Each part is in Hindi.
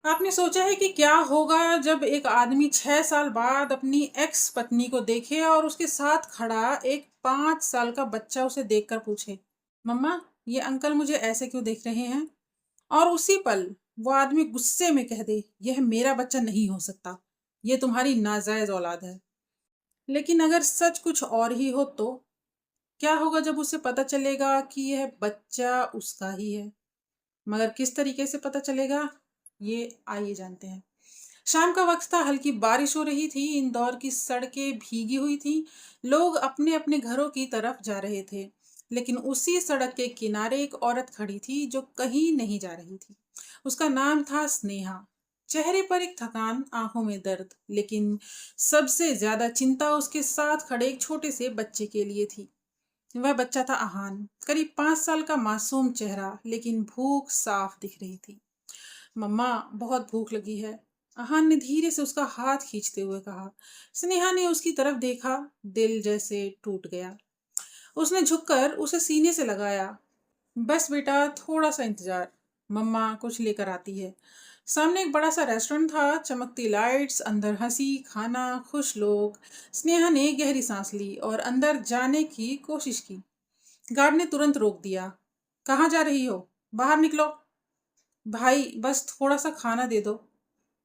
आपने सोचा है कि क्या होगा जब एक आदमी 6 साल बाद अपनी एक्स पत्नी को देखे और उसके साथ खड़ा एक 5 साल का बच्चा उसे देखकर पूछे, मम्मा, ये अंकल मुझे ऐसे क्यों देख रहे हैं? और उसी पल वो आदमी गुस्से में कह दे, यह मेरा बच्चा नहीं हो सकता, ये तुम्हारी नाजायज औलाद है। लेकिन अगर सच कुछ और ही हो तो क्या होगा जब उसे पता चलेगा कि यह बच्चा उसका ही है? मगर किस तरीके से पता चलेगा, ये आइए जानते हैं। शाम का वक्त था, हल्की बारिश हो रही थी, इंदौर की सड़कें भीगी हुई थीं। लोग अपने अपने घरों की तरफ जा रहे थे। लेकिन उसी सड़क के किनारे एक औरत खड़ी थी जो कहीं नहीं जा रही थी। उसका नाम था स्नेहा। चेहरे पर एक थकान, आंखों में दर्द, लेकिन सबसे ज्यादा चिंता उसके साथ खड़े एक छोटे से बच्चे के लिए थी। वह बच्चा था अहान, करीब 5 साल का मासूम चेहरा, लेकिन भूख साफ दिख रही थी। मम्मा, बहुत भूख लगी है, अहान ने धीरे से उसका हाथ खींचते हुए कहा। स्नेहा ने उसकी तरफ देखा, दिल जैसे टूट गया। उसने झुककर उसे सीने से लगाया। बस बेटा, थोड़ा सा इंतजार, मम्मा कुछ लेकर आती है। सामने एक बड़ा सा रेस्टोरेंट था, चमकती लाइट्स, अंदर हंसी, खाना, खुश लोग। स्नेहा ने गहरी सांस ली और अंदर जाने की कोशिश की। गार्ड ने तुरंत रोक दिया। कहाँ जा रही हो? बाहर निकलो। भाई, बस थोड़ा सा खाना दे दो,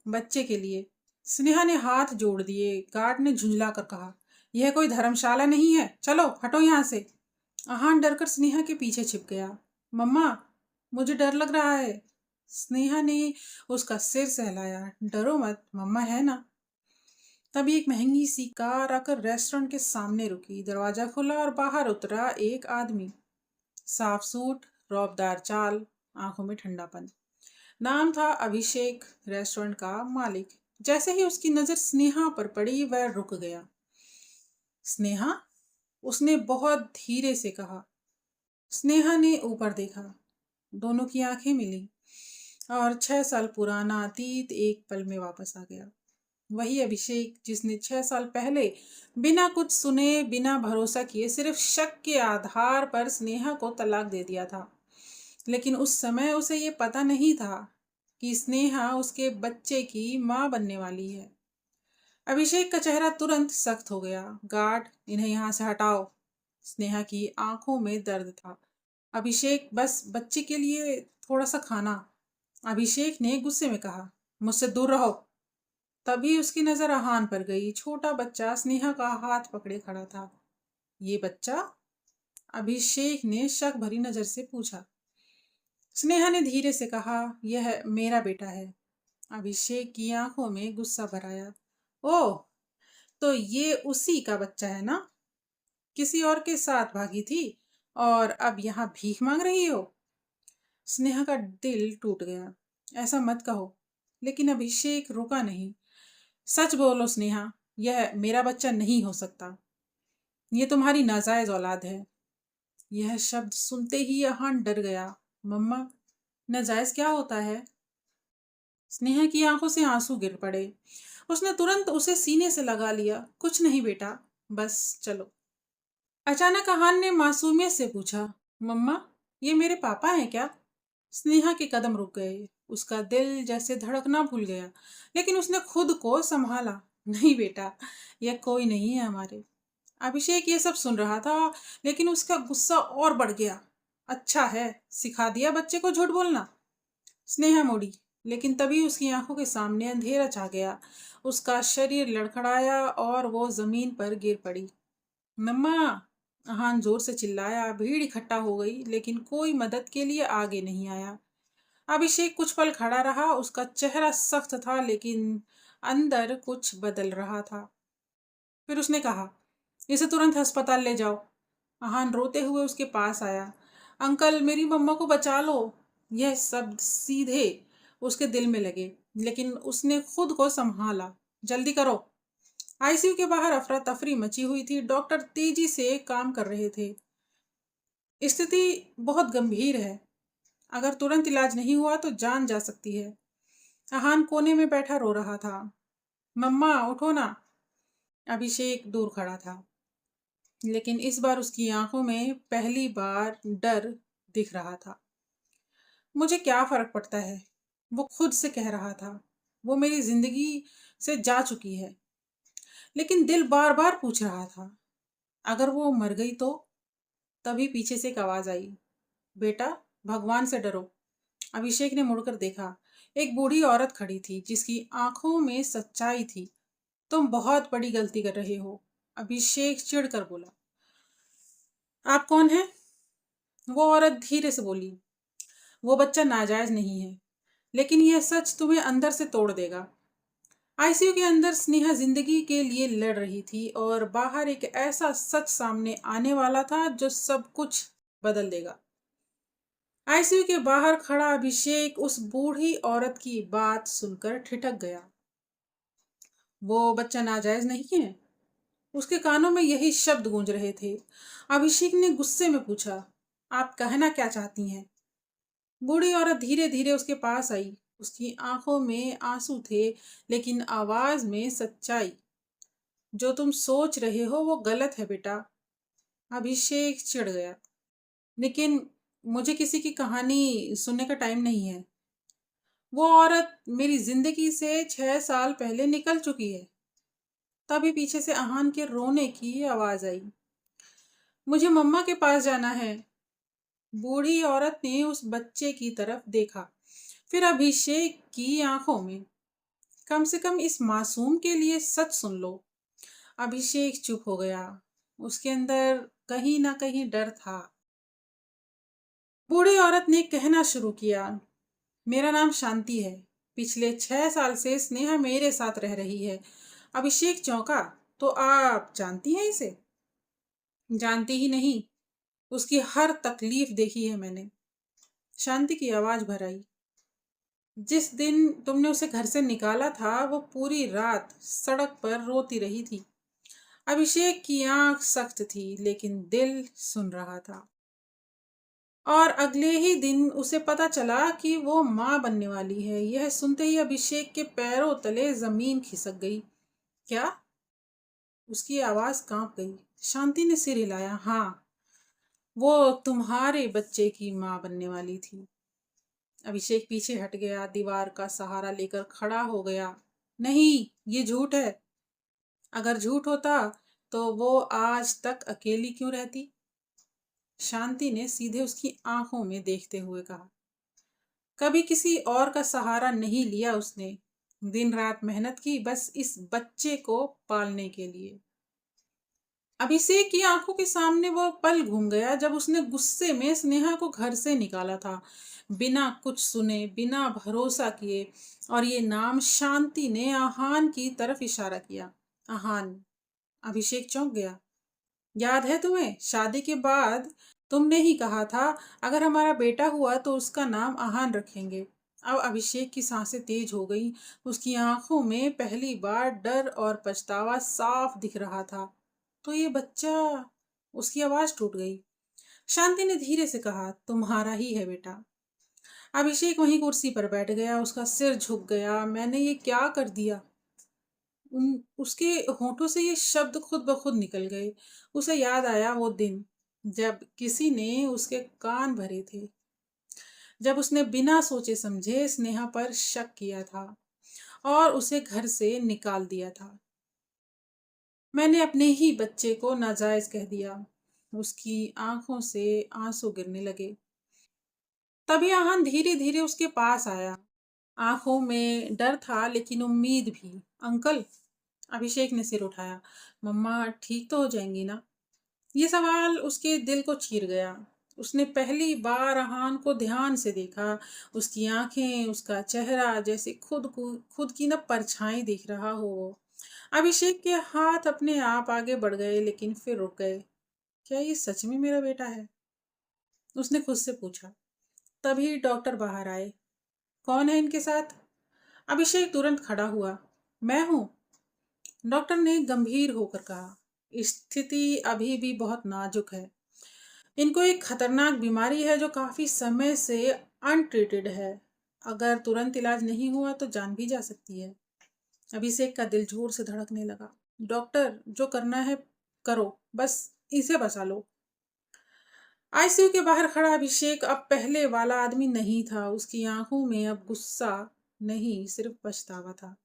बच्चे के लिए। स्नेहा ने हाथ जोड़ दिए। गार्ड ने झुंझला कर कहा, यह कोई धर्मशाला नहीं है, चलो हटो यहाँ से। अहान डरकर स्नेहा के पीछे छिप गया। मम्मा, मुझे डर लग रहा है। स्नेहा ने उसका सिर सहलाया। डरो मत, मम्मा है ना। तभी एक महंगी सी कार आकर रेस्टोरेंट के सामने रुकी। दरवाजा खुला और बाहर उतरा एक आदमी। साफ सूट, रौबदार चाल, आंखों में ठंडापन। नाम था अभिषेक, रेस्टोरेंट का मालिक। जैसे ही उसकी नजर स्नेहा पर पड़ी, वह रुक गया। स्नेहा, उसने बहुत धीरे से कहा। स्नेहा ने ऊपर देखा। दोनों की आंखें मिली और 6 साल पुराना अतीत एक पल में वापस आ गया। वही अभिषेक जिसने 6 साल पहले बिना कुछ सुने, बिना भरोसा किए, सिर्फ शक के आधार पर स्नेहा को तलाक दे दिया था। लेकिन उस समय उसे ये पता नहीं था कि स्नेहा उसके बच्चे की मां बनने वाली है। अभिषेक का चेहरा तुरंत सख्त हो गया। गार्ड, इन्हें यहाँ से हटाओ। स्नेहा की आंखों में दर्द था। अभिषेक, बस बच्चे के लिए थोड़ा सा खाना। अभिषेक ने गुस्से में कहा, मुझसे दूर रहो। तभी उसकी नजर अहान पर गई। छोटा बच्चा स्नेहा का हाथ पकड़े खड़ा था। ये बच्चा? अभिषेक ने शक भरी नजर से पूछा। स्नेहा ने धीरे से कहा, यह मेरा बेटा है। अभिषेक की आंखों में गुस्सा भर आया। ओह, तो ये उसी का बच्चा है ना? किसी और के साथ भागी थी और अब यहाँ भीख मांग रही हो? स्नेहा का दिल टूट गया। ऐसा मत कहो। लेकिन अभिषेक रुका नहीं। सच बोलो स्नेहा, यह मेरा बच्चा नहीं हो सकता। ये तुम्हारी नाजायज औलाद है। यह शब्द सुनते ही अहान डर गया। मम्मा, नाजायज क्या होता है? स्नेहा की आंखों से आंसू गिर पड़े। उसने तुरंत उसे सीने से लगा लिया। कुछ नहीं बेटा, बस चलो। अचानक अहान ने मासूमियत से पूछा, मम्मा, ये मेरे पापा हैं क्या? स्नेहा के कदम रुक गए। उसका दिल जैसे धड़कना भूल गया। लेकिन उसने खुद को संभाला। नहीं बेटा, यह कोई नहीं है हमारे। अभिषेक ये सब सुन रहा था, लेकिन उसका गुस्सा और बढ़ गया। अच्छा है, सिखा दिया बच्चे को झूठ बोलना। स्नेहा मुड़ी, लेकिन तभी उसकी आंखों के सामने अंधेरा छा गया। उसका शरीर लड़खड़ाया और वो जमीन पर गिर पड़ी। मम्मा, अहान जोर से चिल्लाया। भीड़ इकट्ठा हो गई, लेकिन कोई मदद के लिए आगे नहीं आया। अभिषेक कुछ पल खड़ा रहा। उसका चेहरा सख्त था, लेकिन अंदर कुछ बदल रहा था। फिर उसने कहा, इसे तुरंत अस्पताल ले जाओ। अहान रोते हुए उसके पास आया। अंकल, मेरी मम्मा को बचा लो। यह शब्द सीधे उसके दिल में लगे, लेकिन उसने खुद को संभाला। जल्दी करो। आईसीयू के बाहर अफरा तफरी मची हुई थी। डॉक्टर तेजी से काम कर रहे थे। स्थिति बहुत गंभीर है। अगर तुरंत इलाज नहीं हुआ तो जान जा सकती है। अहान कोने में बैठा रो रहा था। मम्मा, उठो ना। अभिषेक दूर खड़ा था, लेकिन इस बार उसकी आंखों में पहली बार डर दिख रहा था। मुझे क्या फर्क पड़ता है? वो खुद से कह रहा था। वो मेरी जिंदगी से जा चुकी है। लेकिन दिल बार बार पूछ रहा था, अगर वो मर गई तो? तभी पीछे से एक आवाज आई, बेटा, भगवान से डरो। अभिषेक ने मुड़कर देखा। एक बूढ़ी औरत खड़ी थी जिसकी आंखों में सच्चाई थी। तुम बहुत बड़ी गलती कर रहे हो, अभिषेक चिढ़कर बोला। आप कौन हैं? वो औरत धीरे से बोली। वो बच्चा नाजायज नहीं है, लेकिन यह सच तुम्हें अंदर से तोड़ देगा। आईसीयू के अंदर स्नेहा जिंदगी के लिए लड़ रही थी और बाहर एक ऐसा सच सामने आने वाला था जो सब कुछ बदल देगा। आईसीयू के बाहर खड़ा अभिषेक उस बूढ़ी औरत की बात सुनकर ठिठक गया। वो बच्चा नाजायज नहीं है? उसके कानों में यही शब्द गूंज रहे थे। अभिषेक ने गुस्से में पूछा, आप कहना क्या चाहती हैं? बूढ़ी औरत धीरे धीरे उसके पास आई। उसकी आंखों में आंसू थे, लेकिन आवाज में सच्चाई। जो तुम सोच रहे हो वो गलत है बेटा। अभिषेक चिढ़ गया। लेकिन मुझे किसी की कहानी सुनने का टाइम नहीं है। वो औरत मेरी जिंदगी से 6 साल पहले निकल चुकी है। तभी पीछे से आहान के रोने की आवाज आई। मुझे मम्मा के पास जाना है। बूढ़ी औरत ने उस बच्चे की तरफ देखा, फिर अभिषेक की आंखों में। कम से कम इस मासूम के लिए सच सुन लो। अभिषेक चुप हो गया। उसके अंदर कहीं ना कहीं डर था। बूढ़ी औरत ने कहना शुरू किया, मेरा नाम शांति है। पिछले 6 साल से स्नेहा मेरे साथ रह रही है। अभिषेक चौंका। तो आप जानती हैं इसे? जानती ही नहीं, उसकी हर तकलीफ देखी है मैंने। शांति की आवाज भर आई। जिस दिन तुमने उसे घर से निकाला था वो पूरी रात सड़क पर रोती रही थी। अभिषेक की आंख सख्त थी, लेकिन दिल सुन रहा था। और अगले ही दिन उसे पता चला कि वो माँ बनने वाली है। यह सुनते ही अभिषेक के पैरों तले जमीन खिसक गई। क्या? उसकी आवाज कांप गई। शांति ने सिर हिलाया। हाँ, वो तुम्हारे बच्चे की माँ बनने वाली थी। अभिषेक पीछे हट गया, दीवार का सहारा लेकर खड़ा हो गया। नहीं, ये झूठ है। अगर झूठ होता तो वो आज तक अकेली क्यों रहती? शांति ने सीधे उसकी आंखों में देखते हुए कहा। कभी किसी और का सहारा नहीं लिया उसने। दिन रात मेहनत की बस इस बच्चे को पालने के लिए। अभिषेक की आंखों के सामने वो पल घूम गया जब उसने गुस्से में स्नेहा को घर से निकाला था, बिना कुछ सुने, बिना भरोसा किए। और ये नाम शांति ने आहान की तरफ इशारा किया। आहान। अभिषेक चौंक गया। याद है तुम्हें, शादी के बाद तुमने ही कहा था अगर हमारा बेटा हुआ तो उसका नाम आहान रखेंगे। अब अभिषेक की सांसें तेज हो गई। उसकी आंखों में पहली बार डर और पछतावा साफ दिख रहा था। तो ये बच्चा? उसकी आवाज टूट गई। शांति ने धीरे से कहा, तुम्हारा ही है बेटा। अभिषेक वहीं कुर्सी पर बैठ गया। उसका सिर झुक गया। मैंने ये क्या कर दिया? उसके होठों से ये शब्द खुद ब खुद निकल गए। उसे याद आया वो दिन जब किसी ने उसके कान भरे थे, जब उसने बिना सोचे समझे स्नेहा पर शक किया था और उसे घर से निकाल दिया था। मैंने अपने ही बच्चे को नाजायज कह दिया। उसकी आंखों से आंसू गिरने लगे। तभी आहान धीरे धीरे उसके पास आया। आंखों में डर था, लेकिन उम्मीद भी। अंकल। अभिषेक ने सिर उठाया। मम्मा ठीक तो हो जाएंगी ना? ये सवाल उसके दिल को चीर गया। उसने पहली बार आहान को ध्यान से देखा। उसकी आंखें, उसका चेहरा, जैसे खुद की ना परछाई दिख रहा हो वो। अभिषेक के हाथ अपने आप आगे बढ़ गए, लेकिन फिर रुक गए। क्या ये सच में मेरा बेटा है? उसने खुद से पूछा। तभी डॉक्टर बाहर आए। कौन है इनके साथ? अभिषेक तुरंत खड़ा हुआ। मैं हूँ, डॉक्टर ने गंभीर होकर कहा। स्थिति अभी भी बहुत नाजुक है। इनको एक खतरनाक बीमारी है जो काफी समय से अनट्रीटेड है। अगर तुरंत इलाज नहीं हुआ तो जान भी जा सकती है। अभिषेक का दिल जोर से धड़कने लगा। डॉक्टर, जो करना है करो, बस इसे बचा लो। आईसीयू के बाहर खड़ा अभिषेक अब पहले वाला आदमी नहीं था। उसकी आंखों में अब गुस्सा नहीं, सिर्फ पछतावा था।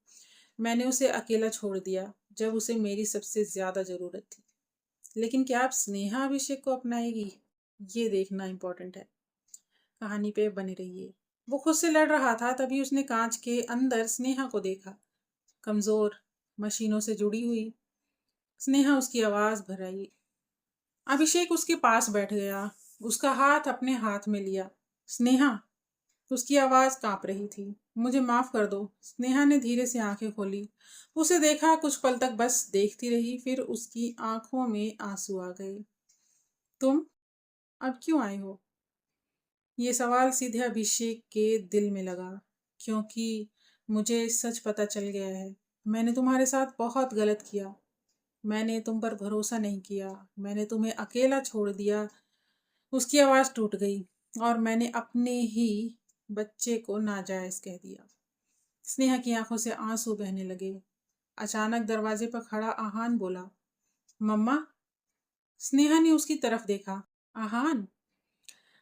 मैंने उसे अकेला छोड़ दिया जब उसे मेरी सबसे ज्यादा जरूरत थी। लेकिन क्या अब स्नेहा अभिषेक को अपनाएगी, ये देखना इंपॉर्टेंट है। कहानी पे बने रहिए। वो खुद से लड़ रहा था, तभी उसने कांच के अंदर स्नेहा को देखा, कमजोर, मशीनों से जुड़ी हुई। स्नेहा उसकी आवाज भर आई। अभिषेक उसके पास बैठ गया, उसका हाथ अपने हाथ में लिया। स्नेहा, उसकी आवाज कांप रही थी। मुझे माफ कर दो। स्नेहा ने धीरे से आंखें खोली। उसे देखा, कुछ पल तक बस देखती रही, फिर उसकी आंखों में आंसू आ गए। तुम अब क्यों आए हो? ये सवाल सीधे अभिषेक के दिल में लगा, क्योंकि मुझे सच पता चल गया है। मैंने तुम्हारे साथ बहुत गलत किया। मैंने तुम पर भरोसा नहीं किया। मैंने तुम्हें अकेला छोड़ दिया। उसकी आवाज टूट गई। और मैंने अपने ही बच्चे को नाजायज कह दिया। स्नेहा की आंखों से आंसू बहने लगे। अचानक दरवाजे पर खड़ा आहान बोला, मम्मा। स्नेहा ने उसकी तरफ देखा। आहान।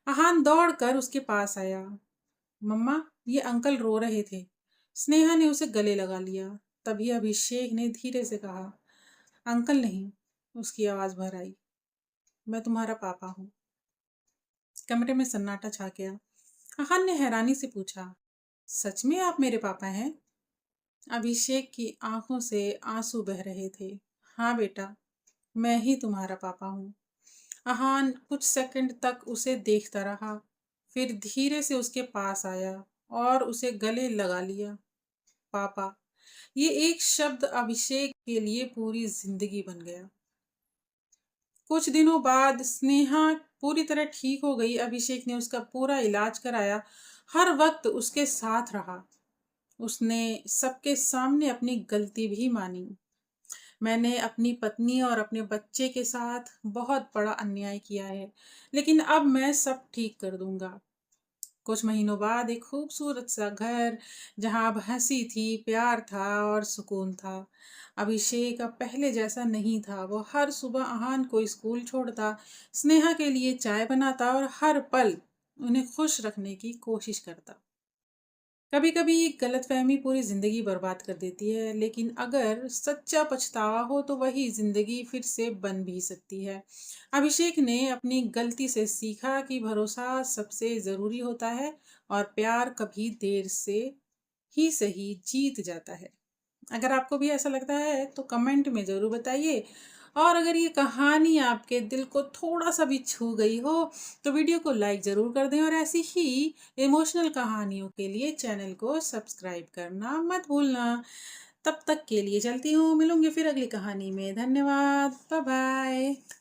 आहान दौड़कर उसके पास आया। मम्मा, ये अंकल रो रहे थे। स्नेहा ने उसे गले लगा लिया। तभी अभिषेक ने धीरे से कहा, अंकल नहीं। उसकी आवाज भर आई, मैं तुम्हारा पापा हूँ। कमरे में सन्नाटा छा गया। आहान ने हैरानी से पूछा, सच में आप मेरे पापा हैं? अभिषेक की आंखों से आंसू बह रहे थे। हाँ बेटा, मैं ही तुम्हारा पापा हूँ। आहान कुछ सेकंड तक उसे देखता रहा, फिर धीरे से उसके पास आया और उसे गले लगा लिया। पापा, ये एक शब्द अभिषेक के लिए पूरी जिंदगी बन गया। कुछ दिनों बाद स्नेहा पूरी तरह ठीक हो गई। अभिषेक ने उसका पूरा इलाज कराया, हर वक्त उसके साथ रहा। उसने सबके सामने अपनी गलती भी मानी। मैंने अपनी पत्नी और अपने बच्चे के साथ बहुत बड़ा अन्याय किया है, लेकिन अब मैं सब ठीक कर दूंगा। कुछ महीनों बाद एक खूबसूरत सा घर, जहां अब हंसी थी, प्यार था और सुकून था। अभिषेक अब पहले जैसा नहीं था। वो हर सुबह आहान को स्कूल छोड़ता, स्नेहा के लिए चाय बनाता और हर पल उन्हें खुश रखने की कोशिश करता। कभी कभी गलतफहमी पूरी जिंदगी बर्बाद कर देती है, लेकिन अगर सच्चा पछतावा हो तो वही जिंदगी फिर से बन भी सकती है। अभिषेक ने अपनी गलती से सीखा कि भरोसा सबसे जरूरी होता है और प्यार कभी देर से ही सही जीत जाता है। अगर आपको भी ऐसा लगता है तो कमेंट में ज़रूर बताइए। और अगर ये कहानी आपके दिल को थोड़ा सा भी छू गई हो तो वीडियो को लाइक ज़रूर कर दें, और ऐसी ही इमोशनल कहानियों के लिए चैनल को सब्सक्राइब करना मत भूलना। तब तक के लिए चलती हूँ, मिलूंगी फिर अगली कहानी में। धन्यवाद, बाय बाय।